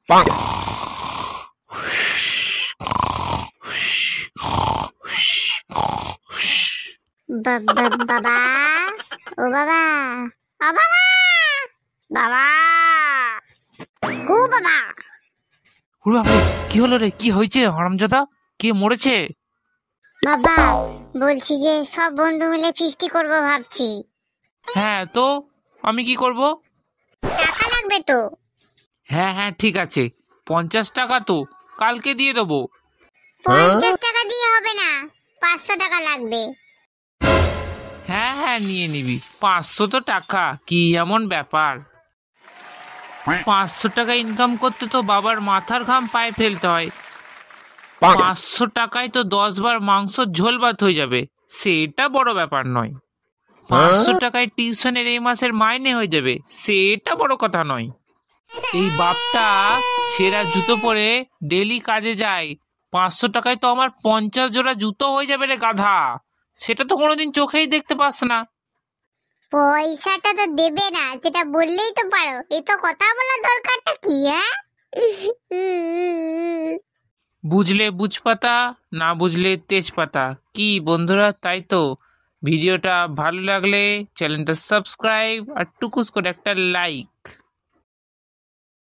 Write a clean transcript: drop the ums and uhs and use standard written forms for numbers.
বাবা, ও বাবা, ও বাবা, বাবা, ও বাবা। ওরে বাবা, কি হলো রে? কি হয়েছে হারামজাদা? কে মরেছে? বাবা, বলছি যে সব বন্ধু মিলে ফিস্টি করবো ভাবছি। হ্যাঁ, তো আমি কি করব? টাকা লাগবে তো। হ্যাঁ হ্যাঁ, ঠিক আছে। 50 টাকা তো কালকে দিয়ে দেবো। 50 টাকা দিয়ে হবে না, 500 টাকা লাগবে। হ্যাঁ হ্যাঁ, নিয়ে নিবি। 500 তো টাকা, কি এমন ব্যাপার? 500 টাকা ইনকাম করতে তো বাবার মাথার ঘাম পায়ে ফেলতে হয়। 500 টাকায় তো 10 বার মাংসর ঝোল ভাত হয়ে যাবে, সেটা বড় ব্যাপার নয়। 500 টাকায় টিউশনের এই মাসের মাইনে হয়ে যাবে, সেটা বড় কথা নয়। এই বাপটা ছেঁড়া জুতো পরে ডেলি কাজে যায়, 500 টাকায় তো আমার 50 জোড়া জুতো হয়ে যাবে রে গাধা। সেটা তো কোনোদিন চোখেই দেখতে পাস না। পয়সাটা তো দেবে না, যেটা বললেই তো পারো। এই তো কথা বলার দরকারটা কি? হ্যাঁ, বুঝলে বুঝপাতা, না বুঝলে তেজপাতা। কি বন্ধুরা, তাই তো? ভিডিওটা ভালো লাগলে চ্যানেলটা সাবস্ক্রাইব আর টুকুস করে একটা লাইক।